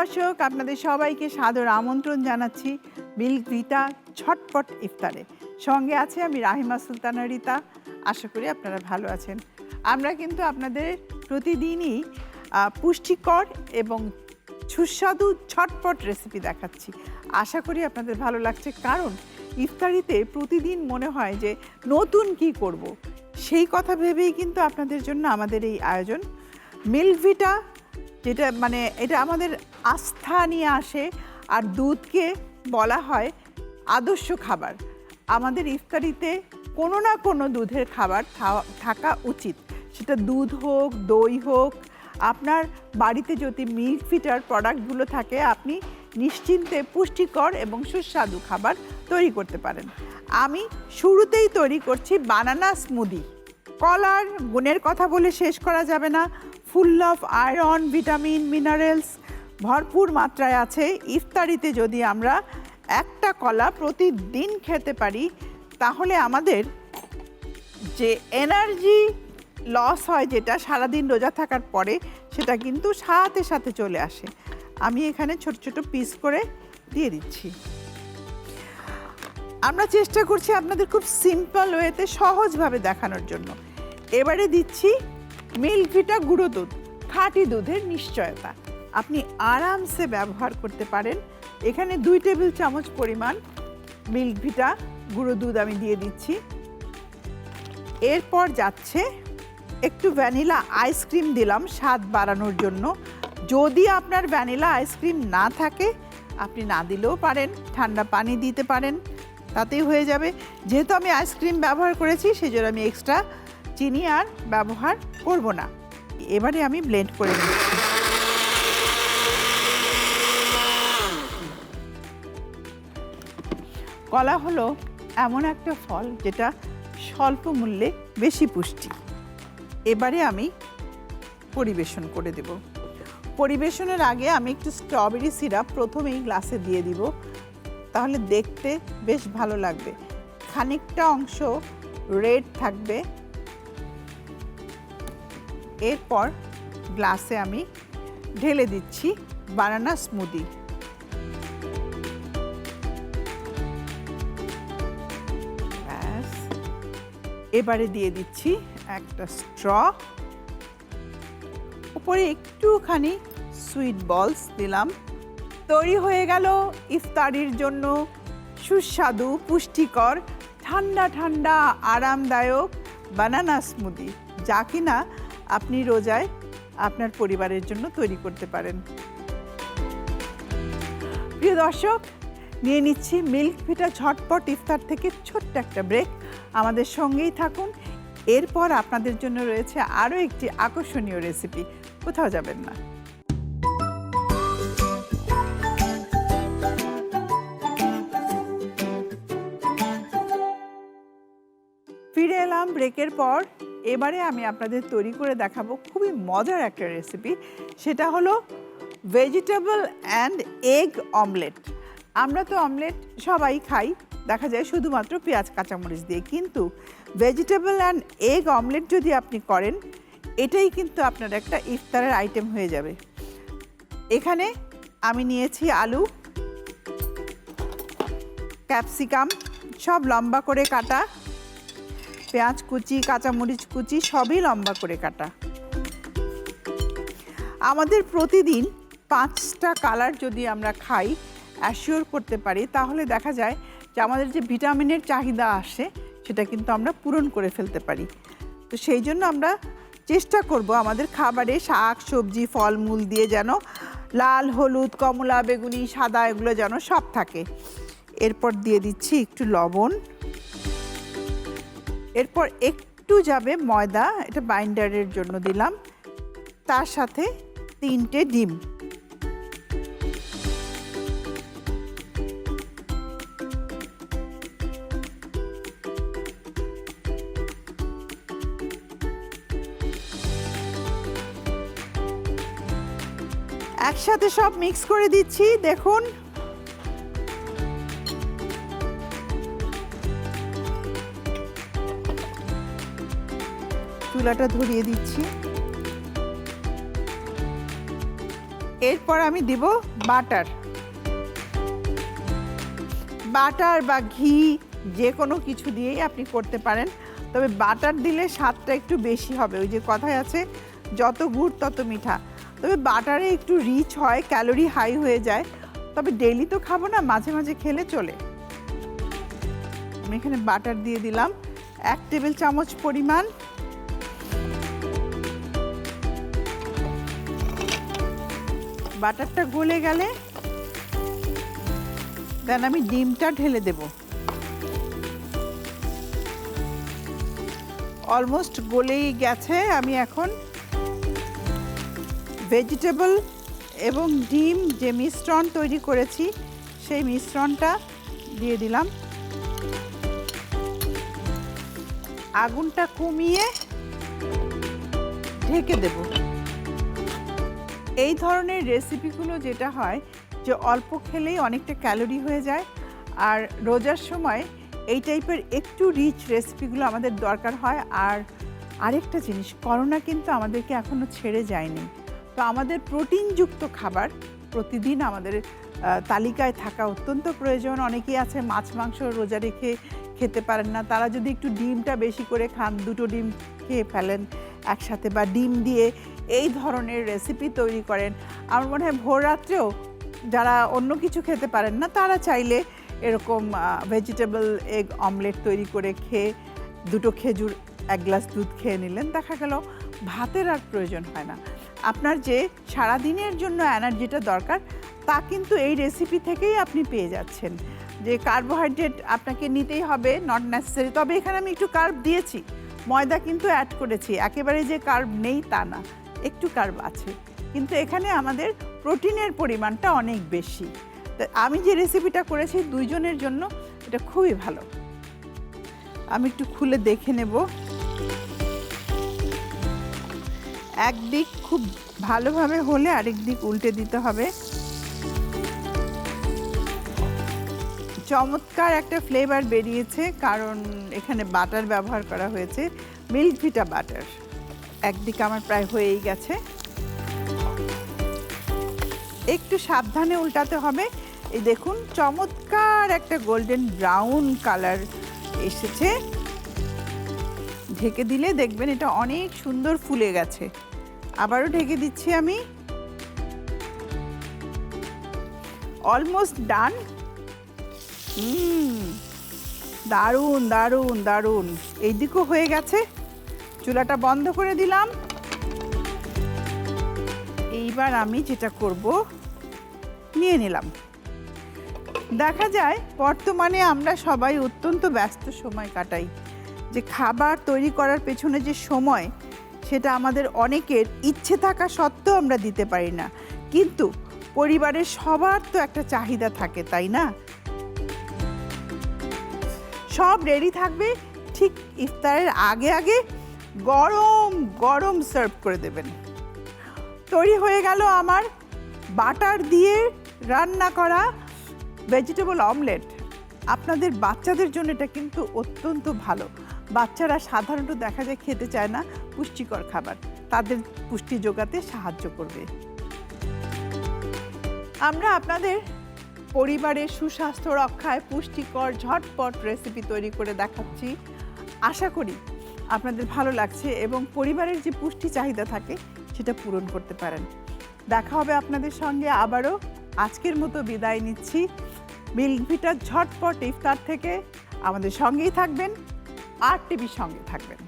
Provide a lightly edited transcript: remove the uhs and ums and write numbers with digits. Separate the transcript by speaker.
Speaker 1: দর্শক, আপনাদের সবাইকে সাদর আমন্ত্রণ জানাচ্ছি মিল্ক ভিটা ঝটপট ইফতারে। সঙ্গে আছে আমি রাহিমা সুলতানা রিতা। আশা করি আপনারা ভালো আছেন। আমরা কিন্তু আপনাদের প্রতিদিনই পুষ্টিকর এবং সুস্বাদু ঝটপট রেসিপি দেখাচ্ছি। আশা করি আপনাদের ভালো লাগছে, কারণ ইফতারিতে প্রতিদিন মনে হয় যে নতুন কি করব, সেই কথা ভেবেই কিন্তু আপনাদের জন্য আমাদের এই আয়োজন। মিল্ক ভিটা যেটা এটা আমাদের আস্থা নিয়ে আসে, আর দুধকে বলা হয় আদর্শ খাবার। আমাদের ইফতারিতে কোনো না কোনো দুধের খাবার থাকা উচিত, সেটা দুধ হোক, দই হোক। আপনার বাড়িতে যদি মিল্ক ভিটার প্রোডাক্টগুলো থাকে, আপনি নিশ্চিন্তে পুষ্টিকর এবং সুস্বাদু খাবার তৈরি করতে পারেন। আমি শুরুতেই তৈরি করছি বানানা স্মুদি। কলার গুণের কথা বলে শেষ করা যাবে না। Full of iron, vitamin, minerals ভরপুর মাত্রায় আছে। ইফতারিতে যদি আমরা একটা কলা প্রতিদিন খেতে পারি, তাহলে আমাদের যে এনার্জি লস হয়, যেটা সারাদিন রোজা থাকার পরে, সেটা কিন্তু সাথে সাথে চলে আসে। আমি এখানে ছোট ছোট পিস করে দিয়ে দিচ্ছি। আমরা চেষ্টা করছি আপনাদের খুব সিম্পল ওয়েতে সহজভাবে দেখানোর জন্য। এবারে দিচ্ছি মিল্ক ভিটা গুঁড়ো দুধ, খাঁটি দুধের নিশ্চয়তা। আপনি আরামসে ব্যবহার করতে পারেন। এখানে 2 টেবিল চামচ পরিমাণ মিল্ক ভিটা গুঁড়ো দুধ আমি দিয়ে দিচ্ছি। এরপর যাচ্ছে একটু ভ্যানিলা আইসক্রিম দিলাম স্বাদ বাড়ানোর জন্য। যদি আপনার ভ্যানিলা আইসক্রিম না থাকে, আপনি না দিলেও পারেন, ঠান্ডা পানি দিতে পারেন, তাতেই হয়ে যাবে। যেহেতু আমি আইসক্রিম ব্যবহার করেছি, সেজন্য আমি এক্সট্রা চিনি আর ব্যবহার করব না। এবারে আমি ব্লেন্ড করে নিচ্ছি। কলা হলো এমন একটা ফল যেটা স্বল্প মূল্যে বেশি পুষ্টি। এবারে আমি পরিবেশন করে দেব। পরিবেশনের আগে আমি একটু স্ট্রবেরি সিরাপ প্রথমেই গ্লাসে দিয়ে দিব, তাহলে দেখতে বেশ ভালো লাগবে। খানিকটা অংশ রেড থাকবে। এরপর গ্লাসে আমি ঢেলে দিচ্ছি বানানা স্মুদি। ব্যাস, এবারে দিয়ে দিচ্ছি একটা স্ট্র, উপরে একটুখানি সুইট বলস দিলাম। তৈরি হয়ে গেল ইফতারির জন্য সুস্বাদু, পুষ্টিকর, ঠান্ডা ঠান্ডা, আরামদায়ক বানানা স্মুদি, যা কিনা আপনি রোজায় আপনার পরিবারের জন্য তৈরি করতে পারেন। প্রিয় দর্শক, নিয়ে নিচ্ছি মিল্ক ভিটা ঝটপট ইফতার থেকে ছোট্ট একটা ব্রেক। আমাদের সঙ্গেই থাকুন। এরপর আপনাদের জন্য রয়েছে আরও একটি আকর্ষণীয় রেসিপি। কোথাও যাবেন না। ফিরে এলাম ব্রেকের পর। এবারে আমি আপনাদের তৈরি করে দেখাবো খুবই মজার একটা রেসিপি। সেটা হলো ভেজিটেবল অ্যান্ড এগ অমলেট। আমরা তো অমলেট সবাই খাই, দেখা যায় শুধুমাত্র পেঁয়াজ কাঁচামরিচ দিয়ে, কিন্তু ভেজিটেবল অ্যান্ড এগ অমলেট যদি আপনি করেন, এটাই কিন্তু আপনার একটা ইফতারের আইটেম হয়ে যাবে। এখানে আমি নিয়েছি আলু, ক্যাপসিকাম সব লম্বা করে কাটা, পেঁয়াজ কুচি, কাঁচামরিচ কুচি সবই লম্বা করে কাটা। আমাদের প্রতিদিন 5টা কালার যদি আমরা খাই, অ্যাসিওর করতে পারি, তাহলে দেখা যায় যে আমাদের যে ভিটামিনের চাহিদা আসে, সেটা কিন্তু আমরা পূরণ করে ফেলতে পারি। তো সেই জন্য আমরা চেষ্টা করব আমাদের খাবারে শাক সবজি ফলমূল দিয়ে যেন লাল, হলুদ, কমলা, বেগুনি, সাদা এগুলো যেন সব থাকে। এরপর দিয়ে দিচ্ছি একটু লবণ। এরপর একটু যাবে ময়দা, এটা বাইন্ডারের জন্য দিলাম। তার সাথে 3টে ডিম। একসাথে সব মিক্স করে দিচ্ছি। দেখুন, চুলাটা ধরিয়ে দিচ্ছি। এরপর আমি দিব বাটার বাটার বা ঘি যে কোনো কিছু দিয়েই আপনি করতে পারেন, তবে বাটার দিলে স্বাদটা একটু বেশি হবে। ওই যে কথায় আছে যত গুড় তত মিঠা। তবে বাটারে একটু রিচ হয়, ক্যালোরি হাই হয়ে যায়, তবে ডেইলি তো খাবো না, মাঝে মাঝে খেলে চলে। আমি এখানে বাটার দিয়ে দিলাম 1 টেবিল চামচ পরিমাণ। বাটারটা গলে গেলে দেন আমি ডিমটা ঢেলে দেব। অলমোস্ট গলেই গেছে। আমি এখন ভেজিটেবল এবং ডিম যে মিশ্রণ তৈরি করেছি সেই মিশ্রণটা দিয়ে দিলাম। আগুনটা কমিয়ে ঢেকে দেব। এই ধরনের রেসিপিগুলো যেটা হয় যে অল্প খেলেই অনেকটা ক্যালোরি হয়ে যায়, আর রোজার সময় এই টাইপের একটু রিচ রেসিপিগুলো আমাদের দরকার হয়। আর আরেকটা জিনিস, করোনা কিন্তু আমাদেরকে এখনও ছেড়ে যায়নি, তো আমাদের প্রোটিনযুক্ত খাবার প্রতিদিন আমাদের তালিকায় থাকা অত্যন্ত প্রয়োজন। অনেকেই আছে মাছ মাংস রোজা রেখে খেতে পারেন না, তারা যদি একটু ডিমটা বেশি করে খান, 2টো ডিম খেয়ে ফেলেন একসাথে, বা ডিম দিয়ে এই ধরনের রেসিপি তৈরি করেন। আমার মনে হয় ভোর রাত্রেও যারা অন্য কিছু খেতে পারেন না তারা চাইলে এরকম ভেজিটেবল এগ অমলেট তৈরি করে খেয়ে 2টো খেজুর 1 গ্লাস দুধ খেয়ে নিলেন, দেখা গেল ভাতের আর প্রয়োজন হয় না। আপনার যে সারাদিনের জন্য এনার্জিটা দরকার তা কিন্তু এই রেসিপি থেকেই আপনি পেয়ে যাচ্ছেন। যে কার্বোহাইড্রেট আপনাকে নিতেই হবে, নট নেসেসারি, তবে এখানে আমি একটু কার্ব দিয়েছি, ময়দা কিন্তু অ্যাড করেছি, একেবারে যে কার্ব নেই তা না, একটু কার্ব আছে, কিন্তু এখানে আমাদের প্রোটিনের পরিমাণটা অনেক বেশি। তো আমি যে রেসিপিটা করেছি 2 জনের জন্য, এটা খুবই ভালো। আমি একটু খুলে দেখে নেব। একদিক খুব ভালোভাবে হলে আরেক দিক উল্টে দিতে হবে। চমৎকার একটা ফ্লেভার বেরিয়েছে, কারণ এখানে বাটার ব্যবহার করা হয়েছে, মিল্ক ভিটা বাটার। একদিক আমার প্রায় হয়েই গেছে, একটু সাবধানে উল্টাতে হবে। এই দেখুন চমৎকার একটা গোল্ডেন ব্রাউন কালার এসেছে। ঢেকে দিলে দেখবেন এটা অনেক সুন্দর ফুলে গেছে। আবারও ঢেকে দিচ্ছি আমি। Almost done. দারুণ দারুণ দারুণ। এই দিকও হয়ে গেছে। চুলাটা বন্ধ করে দিলাম। এইবার আমি যেটা করব, নিয়ে নিলাম। দেখা যায় বর্তমানে আমরা সবাই অত্যন্ত ব্যস্ত সময় কাটাই, যে খাবার তৈরি করার পেছনে যে সময় সেটা আমাদের অনেকের ইচ্ছে থাকা সত্ত্বেও আমরা দিতে পারি না, কিন্তু পরিবারের সবার তো একটা চাহিদা থাকে, তাই না? সব রেডি থাকবে, ঠিক ইফতারের আগে আগে গরম গরম সার্ভ করে দেবেন। তৈরি হয়ে গেল আমার বাটার দিয়ে রান্না করা ভেজিটেবল অমলেট। আপনাদের বাচ্চাদের জন্য এটা কিন্তু অত্যন্ত ভালো। বাচ্চারা সাধারণত দেখা যায় খেতে চায় না পুষ্টিকর খাবার, তাদের পুষ্টি যোগাতে সাহায্য করবে। আমরা আপনাদের পরিবারের সুস্বাস্থ্য রক্ষায় পুষ্টিকর ঝটপট রেসিপি তৈরি করে দেখাচ্ছি। আশা করি আপনাদের ভালো লাগছে এবং পরিবারের যে পুষ্টি চাহিদা থাকে সেটা পূরণ করতে পারেন। দেখা হবে আপনাদের সঙ্গে আবারও। আজকের মতো বিদায় নিচ্ছি মিল্ক ভিটার ঝটপট ইফতার থেকে। আমাদের সঙ্গেই থাকবেন, RTV সঙ্গে থাকবেন।